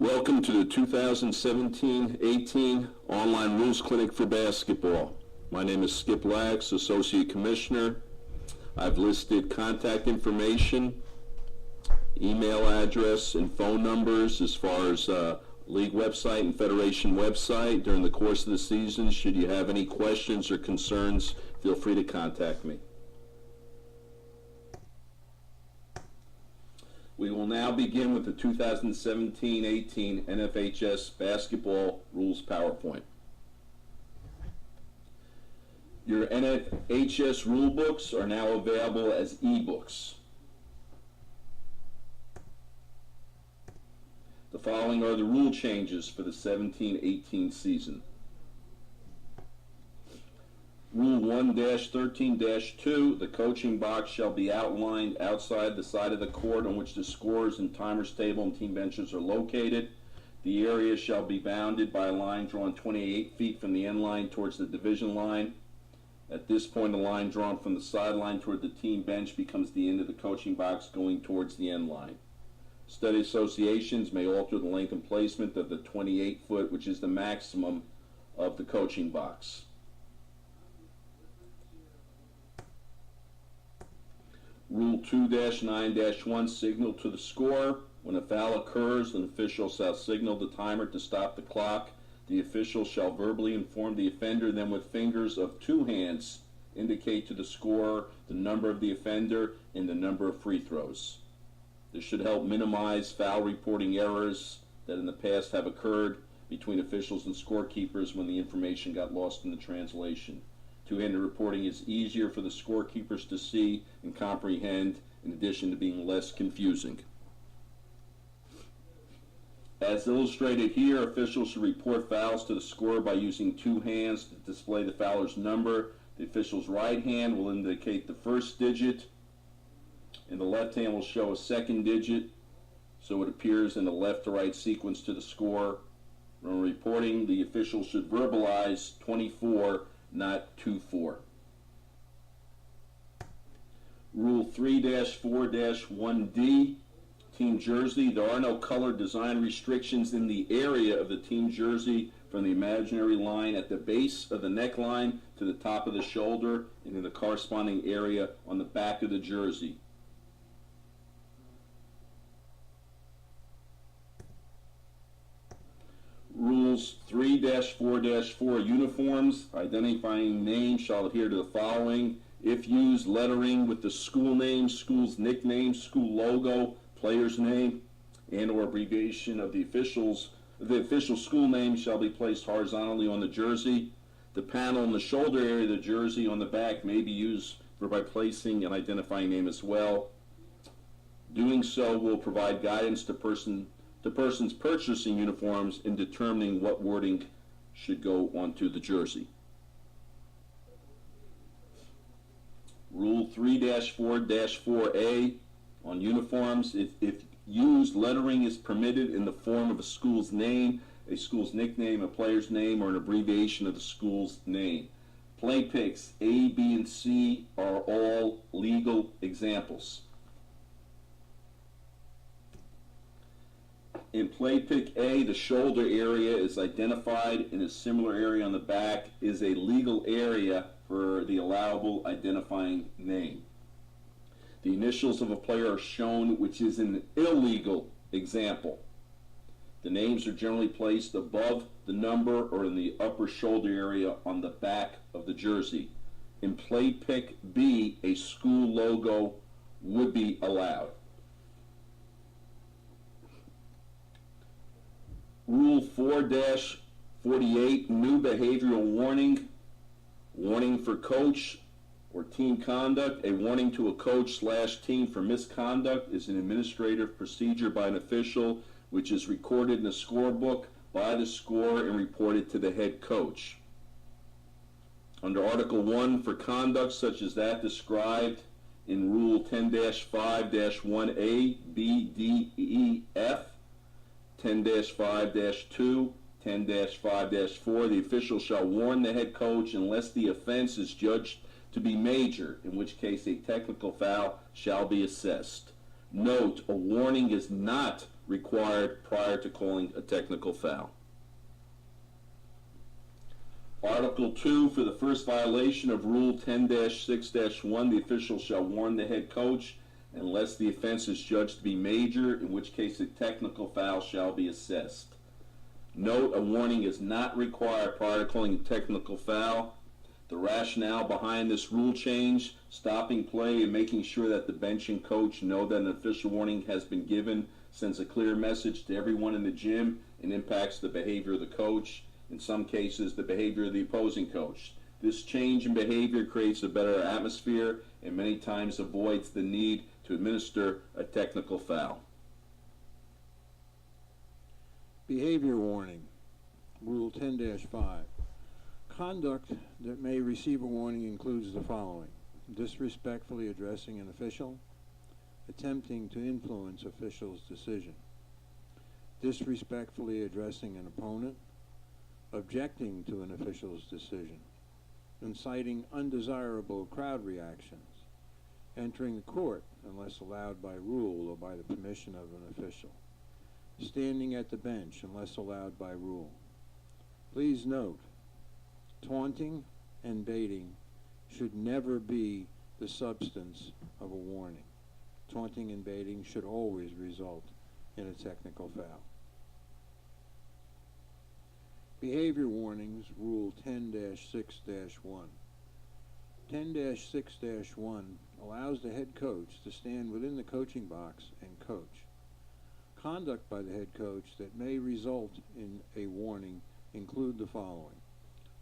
Welcome to the 2017-18 Online Rules Clinic for Basketball. My name is Skip Lax, Associate Commissioner. I've listed contact information, email address, and phone numbers as far as league website and federation website during the course of the season. Should you have any questions or concerns, feel free to contact me. We will now begin with the 2017-18 NFHS Basketball Rules PowerPoint. Your NFHS rule books are now available as e-books. The following are the rule changes for the 17-18 season. Rule 1-13-2, the coaching box shall be outlined outside the side of the court on which the scorers and timers table and team benches are located. The area shall be bounded by a line drawn 28 feet from the end line towards the division line. At this point, a line drawn from the sideline toward the team bench becomes the end of the coaching box going towards the end line. Study associations may alter the length and placement of the 28-foot, which is the maximum of the coaching box. Rule 2-9-1, signal to the scorer. When a foul occurs, an official shall signal the timer to stop the clock. The official shall verbally inform the offender, then with fingers of two hands indicate to the scorer the number of the offender and the number of free throws. This should help minimize foul reporting errors that in the past have occurred between officials and scorekeepers when the information got lost in the translation. Two-handed reporting is easier for the scorekeepers to see and comprehend, in addition to being less confusing. As illustrated here, officials should report fouls to the scorer by using two hands to display the fouler's number. The official's right hand will indicate the first digit, and the left hand will show a second digit, so it appears in the left to right sequence to the scorer. When reporting, the official should verbalize 24, not 2-4. Rule 3-4-1D, team jersey. There are no color design restrictions in the area of the team jersey from the imaginary line at the base of the neckline to the top of the shoulder and in the corresponding area on the back of the jersey. Rules 3-4-4, uniforms. Identifying name shall adhere to the following. If used, lettering with the school name, school's nickname, school logo, player's name, and or abbreviation of the official school name shall be placed horizontally on the jersey. The panel in the shoulder area of the jersey on the back may be used by placing an identifying name as well. Doing so will provide guidance to persons purchasing uniforms in determining what wording should go onto the jersey. Rule 3-4-4A on uniforms. If used, lettering is permitted in the form of a school's name, a school's nickname, a player's name, or an abbreviation of the school's name. Play picks A, B, and C are all legal examples. In play pick A, the shoulder area is identified and a similar area on the back is a legal area for the allowable identifying name. The initials of a player are shown, which is an illegal example. The names are generally placed above the number or in the upper shoulder area on the back of the jersey. In play pick B, a school logo would be allowed. Rule 4-48, new behavioral warning. Warning for coach or team conduct. A warning to a coach/team for misconduct is an administrative procedure by an official which is recorded in a scorebook by the scorer and reported to the head coach. Under Article 1, for conduct such as that described in Rule 10-5-1A, B, D, E, F, 10-5-2, 10-5-4, the official shall warn the head coach unless the offense is judged to be major, in which case a technical foul shall be assessed. Note, a warning is not required prior to calling a technical foul. Article 2, for the first violation of Rule 10-6-1, the official shall warn the head coach unless the offense is judged to be major, in which case a technical foul shall be assessed. Note, a warning is not required prior to calling a technical foul. The rationale behind this rule change, stopping play and making sure that the bench and coach know that an official warning has been given, sends a clear message to everyone in the gym and impacts the behavior of the coach. In some cases, the behavior of the opposing coach. This change in behavior creates a better atmosphere and many times avoids the need to administer a technical foul. Behavior warning, Rule 10-5. Conduct that may receive a warning includes the following: disrespectfully addressing an official, attempting to influence official's decision, disrespectfully addressing an opponent, objecting to an official's decision, inciting undesirable crowd reactions, entering the court unless allowed by rule or by the permission of an official, standing at the bench unless allowed by rule. Please note, taunting and baiting should never be the substance of a warning. Taunting and baiting should always result in a technical foul. Behavior warnings, Rule 10-6-1. 10-6-1 allows the head coach to stand within the coaching box and coach. Conduct by the head coach that may result in a warning include the following.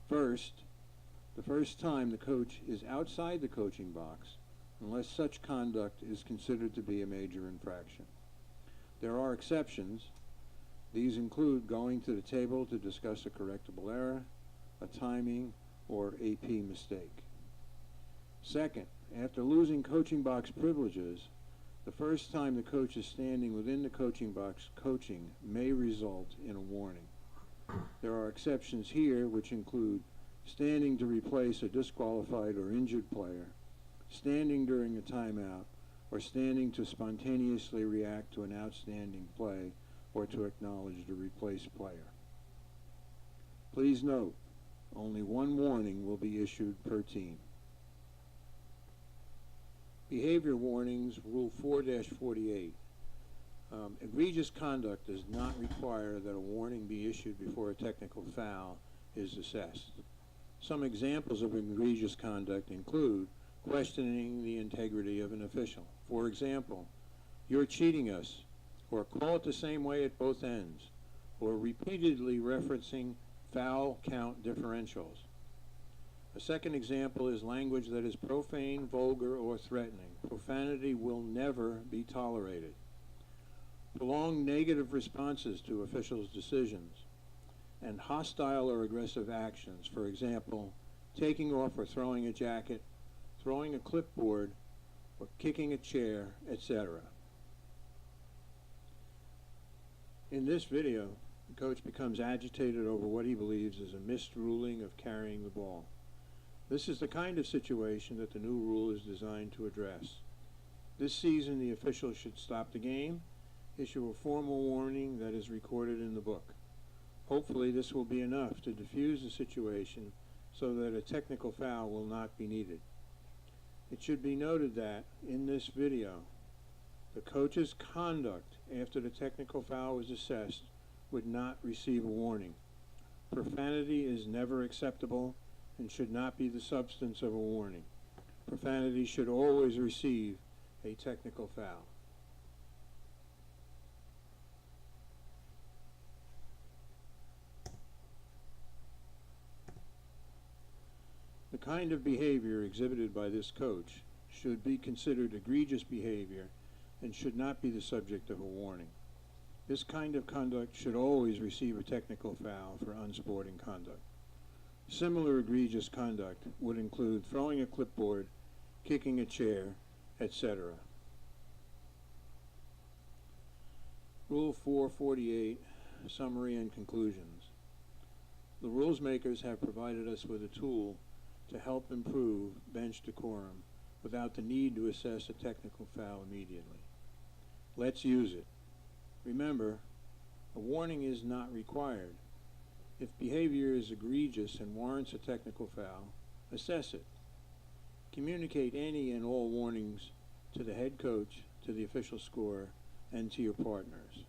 First, the first time the coach is outside the coaching box, unless such conduct is considered to be a major infraction. There are exceptions. These include going to the table to discuss a correctable error, a timing, or AP mistake. Second, after losing coaching box privileges, the first time the coach is standing within the coaching box coaching may result in a warning. There are exceptions here, which include standing to replace a disqualified or injured player, standing during a timeout, or standing to spontaneously react to an outstanding play or to acknowledge the replaced player. Please note, only one warning will be issued per team. Behavior warnings, Rule 4-48. Egregious conduct does not require that a warning be issued before a technical foul is assessed. Some examples of egregious conduct include questioning the integrity of an official. For example, "You're cheating us," or "Call it the same way at both ends," or repeatedly referencing foul count differentials. A second example is language that is profane, vulgar, or threatening. Profanity will never be tolerated. Prolonged negative responses to officials' decisions, and hostile or aggressive actions, for example, taking off or throwing a jacket, throwing a clipboard, or kicking a chair, etc. In this video, the coach becomes agitated over what he believes is a missed ruling of carrying the ball. This is the kind of situation that the new rule is designed to address. This season, the official should stop the game, issue a formal warning that is recorded in the book. Hopefully, this will be enough to diffuse the situation so that a technical foul will not be needed. It should be noted that, in this video, the coach's conduct after the technical foul was assessed would not receive a warning. Profanity is never acceptable and should not be the substance of a warning. Profanity should always receive a technical foul. The kind of behavior exhibited by this coach should be considered egregious behavior and should not be the subject of a warning. This kind of conduct should always receive a technical foul for unsporting conduct. Similar egregious conduct would include throwing a clipboard, kicking a chair, etc. Rule 448, Summary and Conclusions. The rules makers have provided us with a tool to help improve bench decorum without the need to assess a technical foul immediately. Let's use it. Remember, a warning is not required. If behavior is egregious and warrants a technical foul, assess it. Communicate any and all warnings to the head coach, to the official scorer, and to your partners.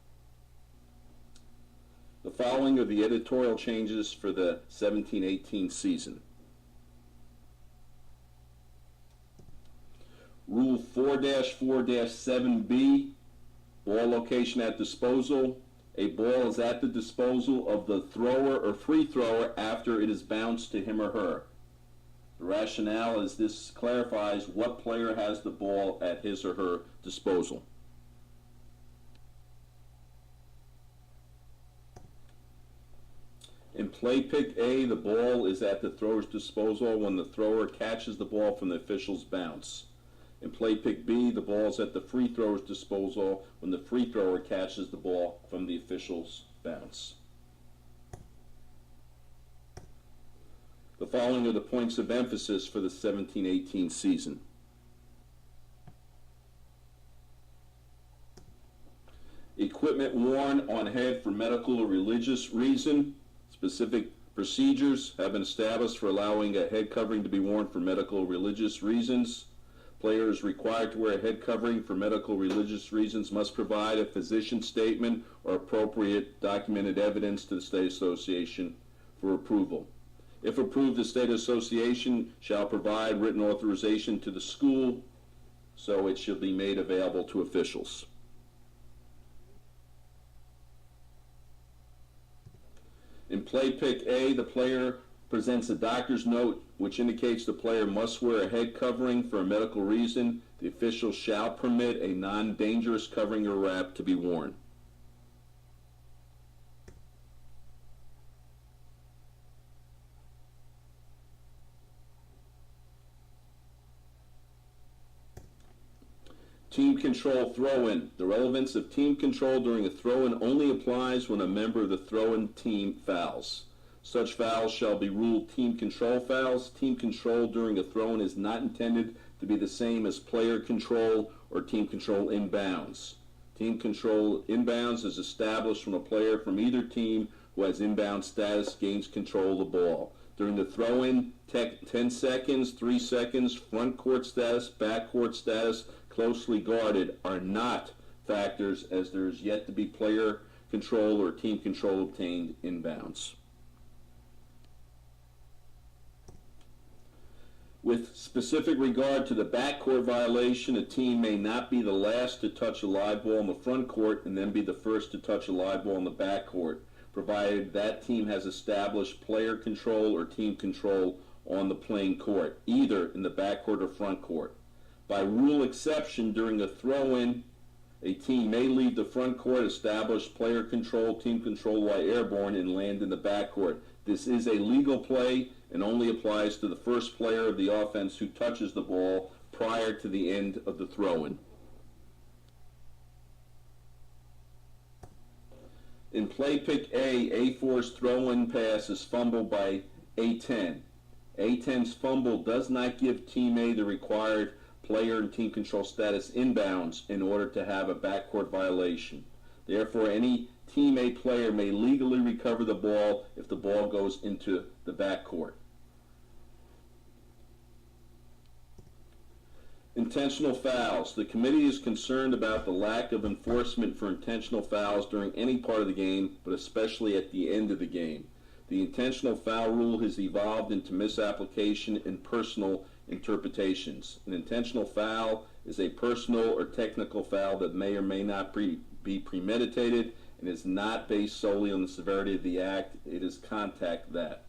The following are the editorial changes for the 17-18 season. Rule 4-4-7B, ball location at disposal. A ball is at the disposal of the thrower or free thrower after it is bounced to him or her. The rationale is this clarifies what player has the ball at his or her disposal. In play pick A, the ball is at the thrower's disposal when the thrower catches the ball from the official's bounce. In play pick B, the ball is at the free thrower's disposal when the free thrower catches the ball from the official's bounce. The following are the points of emphasis for the 17-18 season. Equipment worn on head for medical or religious reason. Specific procedures have been established for allowing a head covering to be worn for medical or religious reasons. Players required to wear a head covering for medical or religious reasons must provide a physician statement or appropriate documented evidence to the State Association for approval. If approved, the State Association shall provide written authorization to the school, so it shall be made available to officials. In play pick A, the player presents a doctor's note which indicates the player must wear a head covering for a medical reason. The official shall permit a non-dangerous covering or wrap to be worn. Team control throw-in. The relevance of team control during a throw-in only applies when a member of the throw-in team fouls. Such fouls shall be ruled team control fouls. Team control during a throw-in is not intended to be the same as player control or team control inbounds. Team control inbounds is established when a player from either team who has inbound status gains control of the ball. During the throw-in, 10 seconds, 3 seconds, front court status, back court status, closely guarded are not factors as there is yet to be player control or team control obtained inbounds. With specific regard to the backcourt violation, a team may not be the last to touch a live ball in the front court and then be the first to touch a live ball in the backcourt, provided that team has established player control or team control on the playing court, either in the backcourt or front court. By rule exception, during a throw-in, a team may leave the front court, establish player control, team control while airborne, and land in the backcourt. This is a legal play and only applies to the first player of the offense who touches the ball prior to the end of the throw-in. In play pick A4's throw-in pass is fumbled by A10. A10's fumble does not give Team A the required player and team control status inbounds in order to have a backcourt violation. Therefore, any Team A player may legally recover the ball if the ball goes into the backcourt. Intentional fouls. The committee is concerned about the lack of enforcement for intentional fouls during any part of the game, but especially at the end of the game. The intentional foul rule has evolved into misapplication and personal interpretations. An intentional foul is a personal or technical foul that may or may not be premeditated and is not based solely on the severity of the act. It is contact that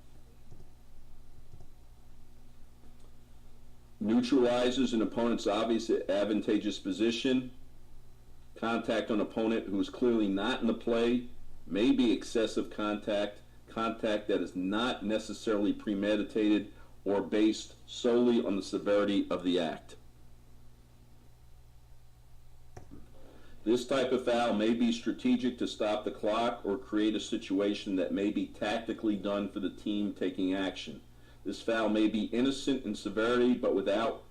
neutralizes an opponent's obvious advantageous position. Contact on an opponent who is clearly not in the play may be excessive contact, contact that is not necessarily premeditated or based solely on the severity of the act. This type of foul may be strategic to stop the clock or create a situation that may be tactically done for the team taking action. This foul may be innocent in severity, but without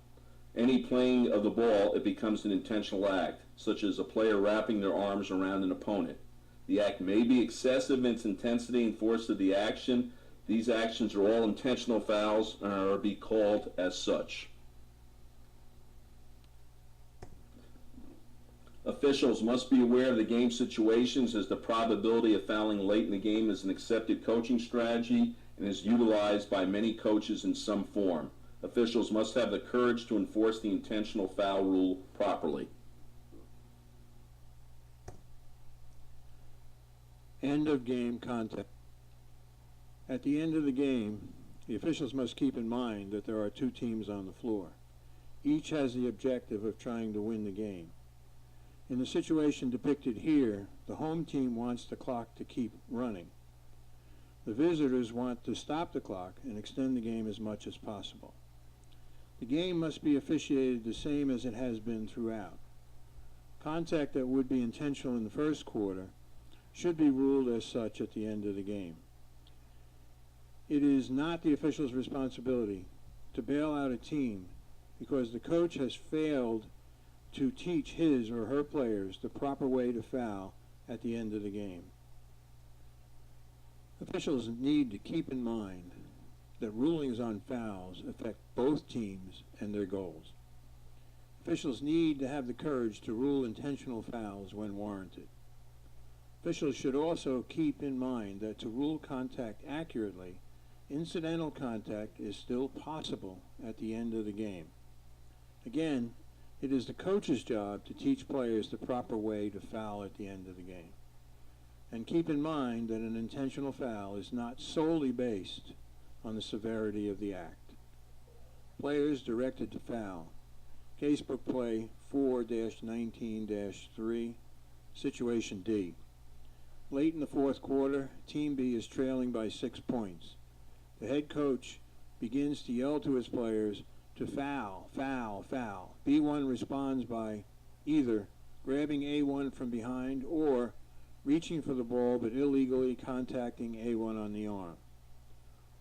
any playing of the ball, it becomes an intentional act. such as a player wrapping their arms around an opponent. The act may be excessive in its intensity and force of the action. These actions are all intentional fouls and are to be called as such. Officials must be aware of the game situations, as the probability of fouling late in the game is an accepted coaching strategy and is utilized by many coaches in some form. Officials must have the courage to enforce the intentional foul rule properly. End of game contact. At the end of the game, the officials must keep in mind that there are two teams on the floor. Each has the objective of trying to win the game. In the situation depicted here, the home team wants the clock to keep running. The visitors want to stop the clock and extend the game as much as possible. The game must be officiated the same as it has been throughout. Contact that would be intentional in the first quarter should be ruled as such at the end of the game. It is not the official's responsibility to bail out a team because the coach has failed to teach his or her players the proper way to foul at the end of the game. Officials need to keep in mind that rulings on fouls affect both teams and their goals. Officials need to have the courage to rule intentional fouls when warranted. Officials should also keep in mind that to rule contact accurately, incidental contact is still possible at the end of the game. Again, it is the coach's job to teach players the proper way to foul at the end of the game. And keep in mind that an intentional foul is not solely based on the severity of the act. Players directed to foul. Casebook play 4-19-3, situation D. Late in the fourth quarter, Team B is trailing by 6 points. The head coach begins to yell to his players to foul, foul, foul. B1 responds by either grabbing A1 from behind or reaching for the ball but illegally contacting A1 on the arm.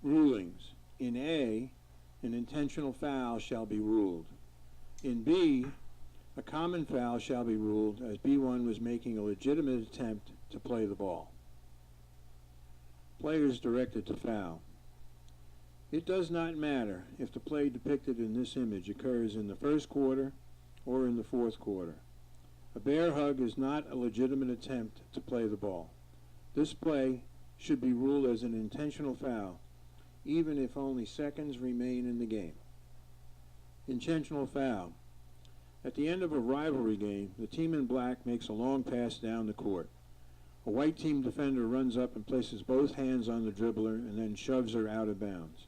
Rulings. In A, an intentional foul shall be ruled. In B, a common foul shall be ruled as B1 was making a legitimate attempt to play the ball. Players directed to foul. It does not matter if the play depicted in this image occurs in the first quarter or in the fourth quarter. A bear hug is not a legitimate attempt to play the ball. This play should be ruled as an intentional foul, even if only seconds remain in the game. Intentional foul. At the end of a rivalry game, the team in black makes a long pass down the court. A white team defender runs up and places both hands on the dribbler and then shoves her out of bounds.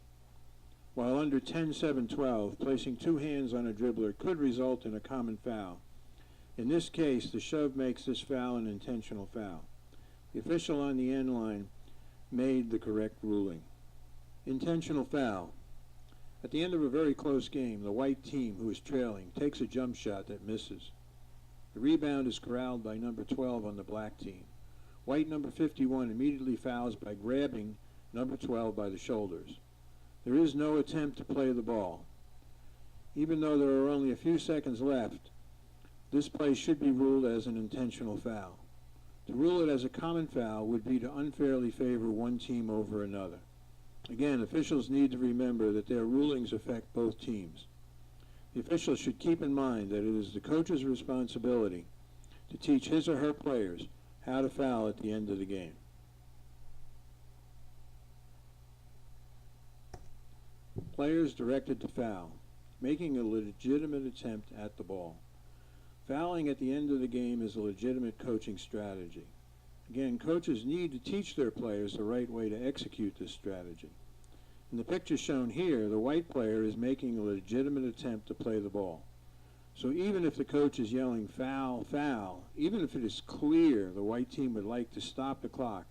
While under 10-7-12, placing two hands on a dribbler could result in a common foul. In this case, the shove makes this foul an intentional foul. The official on the end line made the correct ruling. Intentional foul. At the end of a very close game, the white team, who is trailing, takes a jump shot that misses. The rebound is corralled by number 12 on the black team. White number 51 immediately fouls by grabbing number 12 by the shoulders. There is no attempt to play the ball. Even though there are only a few seconds left, this play should be ruled as an intentional foul. To rule it as a common foul would be to unfairly favor one team over another. Again, officials need to remember that their rulings affect both teams. The officials should keep in mind that it is the coach's responsibility to teach his or her players how to foul at the end of the game. Players directed to foul, making a legitimate attempt at the ball. Fouling at the end of the game is a legitimate coaching strategy. Again, coaches need to teach their players the right way to execute this strategy. In the picture shown here, the white player is making a legitimate attempt to play the ball. So even if the coach is yelling foul, foul, even if it is clear the white team would like to stop the clock,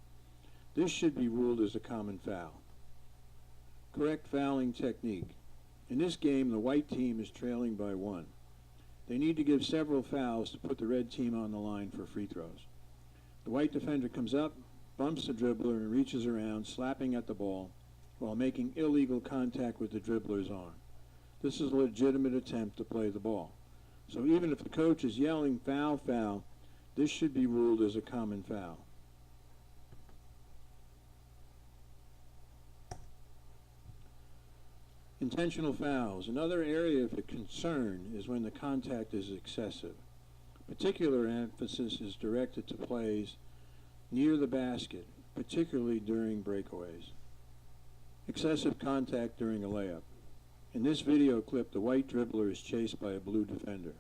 this should be ruled as a common foul. Correct fouling technique. In this game, the white team is trailing by 1. They need to give several fouls to put the red team on the line for free throws. The white defender comes up, bumps the dribbler, and reaches around, slapping at the ball, while making illegal contact with the dribbler's arm. This is a legitimate attempt to play the ball. So even if the coach is yelling foul, foul, this should be ruled as a common foul. Intentional fouls. Another area of concern is when the contact is excessive. Particular emphasis is directed to plays near the basket, particularly during breakaways. Excessive contact during a layup. In this video clip, the white dribbler is chased by a blue defender.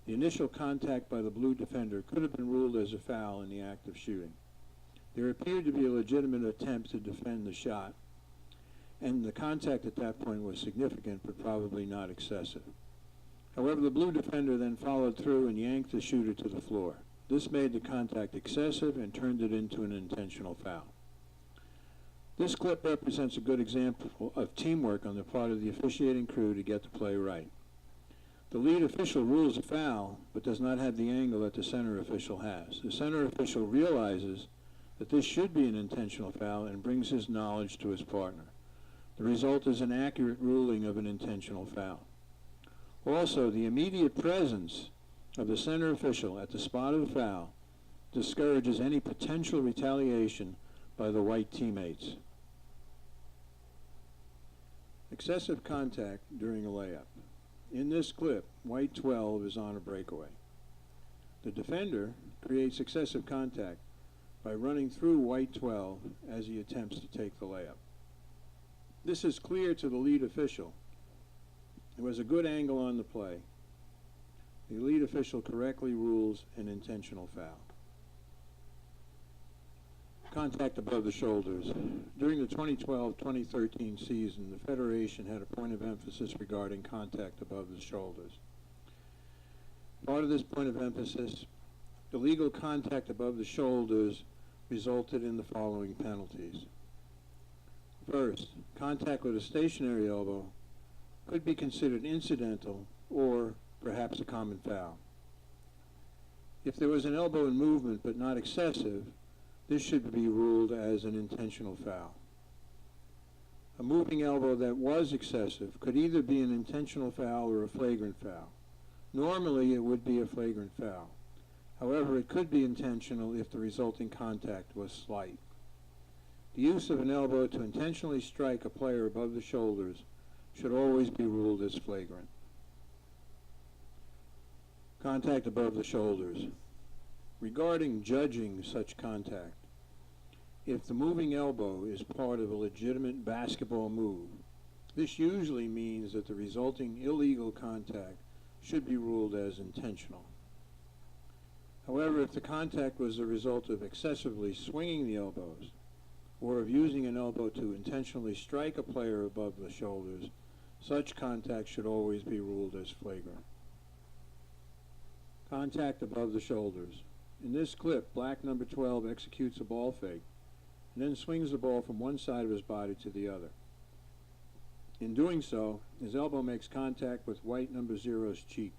The initial contact by the blue defender could have been ruled as a foul in the act of shooting. There appeared to be a legitimate attempt to defend the shot, and the contact at that point was significant but probably not excessive. However, the blue defender then followed through and yanked the shooter to the floor. This made the contact excessive and turned it into an intentional foul. This clip represents a good example of teamwork on the part of the officiating crew to get the play right. The lead official rules a foul, but does not have the angle that the center official has. The center official realizes that this should be an intentional foul and brings his knowledge to his partner. The result is an accurate ruling of an intentional foul. Also, the immediate presence of the center official at the spot of the foul discourages any potential retaliation by the white teammates. Excessive contact during a layup. In this clip, white 12 is on a breakaway. The defender creates excessive contact by running through white 12 as he attempts to take the layup. This is clear to the lead official. There was a good angle on the play. The lead official correctly rules an intentional foul. Contact above the shoulders. During the 2012-2013 season, the Federation had a point of emphasis regarding contact above the shoulders. Part of this point of emphasis, illegal contact above the shoulders resulted in the following penalties. First, contact with a stationary elbow could be considered incidental or perhaps a common foul. If there was an elbow in movement but not excessive, this should be ruled as an intentional foul. A moving elbow that was excessive could either be an intentional foul or a flagrant foul. Normally, it would be a flagrant foul. However, it could be intentional if the resulting contact was slight. The use of an elbow to intentionally strike a player above the shoulders should always be ruled as flagrant. Contact above the shoulders. Regarding judging such contact, if the moving elbow is part of a legitimate basketball move, this usually means that the resulting illegal contact should be ruled as intentional. However, if the contact was the result of excessively swinging the elbows, or of using an elbow to intentionally strike a player above the shoulders, such contact should always be ruled as flagrant. Contact above the shoulders. In this clip, black number 12 executes a ball fake and then swings the ball from one side of his body to the other. In doing so, his elbow makes contact with white number 0's cheek.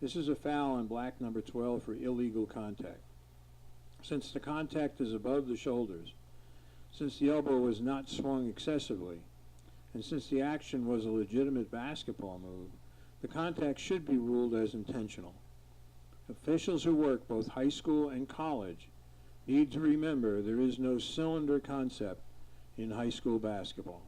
This is a foul on black number 12 for illegal contact. Since the contact is above the shoulders, since the elbow was not swung excessively, and since the action was a legitimate basketball move, the contact should be ruled as intentional. Officials who work both high school and college need to remember there is no cylinder concept in high school basketball.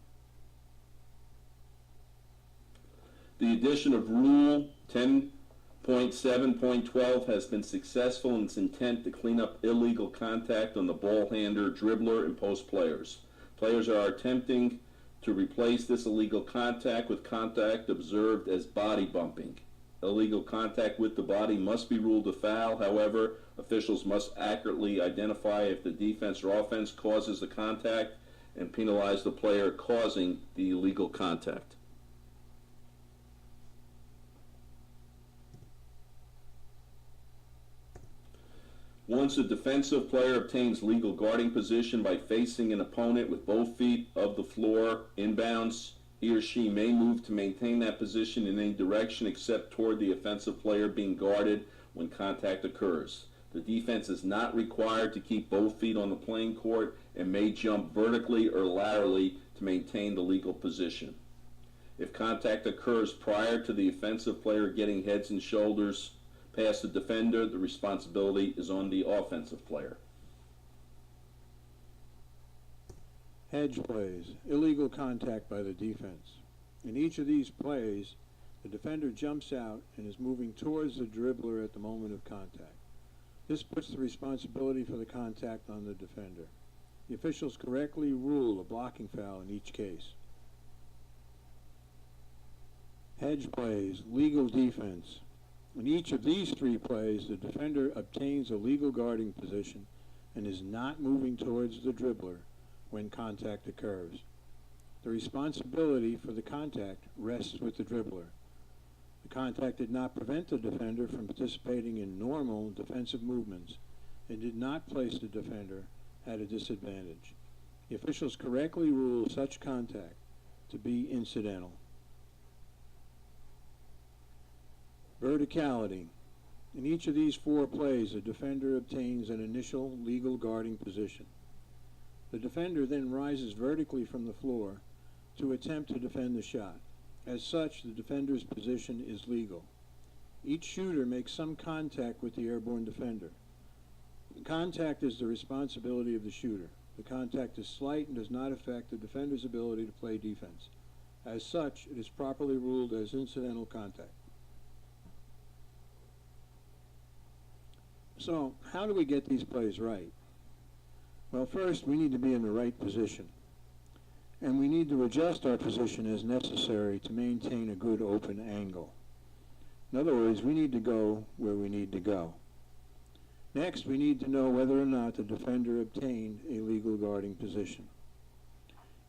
The addition of Rule 10.7.12 has been successful in its intent to clean up illegal contact on the ball handler, dribbler, and post players. Players are attempting to replace this illegal contact with contact observed as body bumping. Illegal contact with the body must be ruled a foul. However, officials must accurately identify if the defense or offense causes the contact and penalize the player causing the illegal contact. Once a defensive player obtains legal guarding position by facing an opponent with both feet of the floor inbounds, he or she may move to maintain that position in any direction except toward the offensive player being guarded when contact occurs. The defense is not required to keep both feet on the playing court and may jump vertically or laterally to maintain the legal position. If contact occurs prior to the offensive player getting heads and shoulders past the defender, the responsibility is on the offensive player. Hedge plays, illegal contact by the defense. In each of these plays, the defender jumps out and is moving towards the dribbler at the moment of contact. This puts the responsibility for the contact on the defender. The officials correctly rule a blocking foul in each case. Hedge plays, legal defense. In each of these three plays, the defender obtains a legal guarding position and is not moving towards the dribbler when contact occurs. The responsibility for the contact rests with the dribbler. The contact did not prevent the defender from participating in normal defensive movements and did not place the defender at a disadvantage. The officials correctly rule such contact to be incidental. Verticality. In each of these four plays, the defender obtains an initial legal guarding position. The defender then rises vertically from the floor to attempt to defend the shot. As such, the defender's position is legal. Each shooter makes some contact with the airborne defender. The contact is the responsibility of the shooter. The contact is slight and does not affect the defender's ability to play defense. As such, it is properly ruled as incidental contact. So, how do we get these plays right? Well, first, we need to be in the right position. And we need to adjust our position as necessary to maintain a good open angle. In other words, we need to go where we need to go. Next, we need to know whether or not the defender obtained a legal guarding position.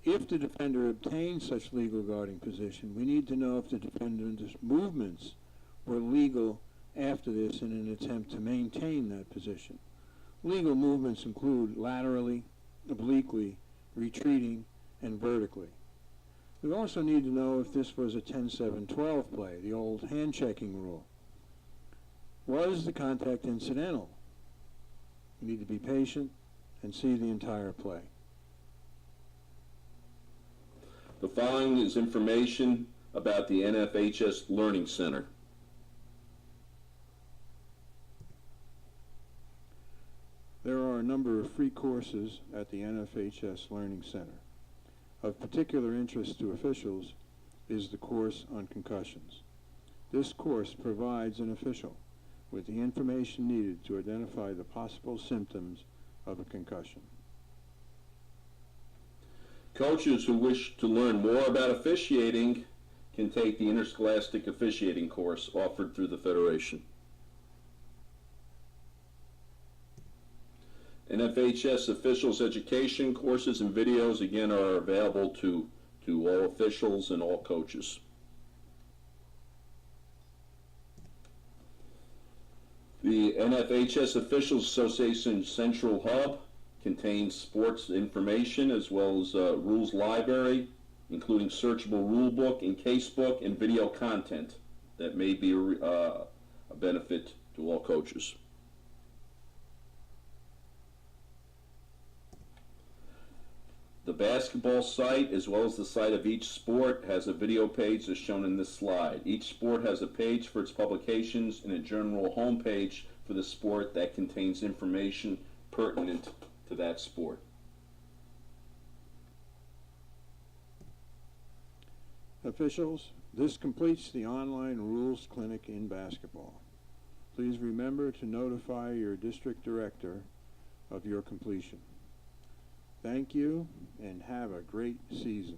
If the defender obtained such legal guarding position, we need to know if the defender's movements were legal after this in an attempt to maintain that position. Legal movements include laterally, obliquely, retreating, and vertically. We also need to know if this was a 10-7-12 play, the old hand-checking rule. Was the contact incidental? We need to be patient and see the entire play. The following is information about the NFHS Learning Center. There are a number of free courses at the NFHS Learning Center. Of particular interest to officials is the course on concussions. This course provides an official with the information needed to identify the possible symptoms of a concussion. Coaches who wish to learn more about officiating can take the Interscholastic Officiating course offered through the Federation. NFHS officials education courses and videos, again, are available to all officials and all coaches. The NFHS Officials Association Central Hub contains sports information as well as rules library, including searchable rule book and case book and video content that may be a benefit to all coaches. The basketball site, as well as the site of each sport, has a video page as shown in this slide. Each sport has a page for its publications and a general home page for the sport that contains information pertinent to that sport. Officials, this completes the online rules clinic in basketball. Please remember to notify your district director of your completion. Thank you, and have a great season.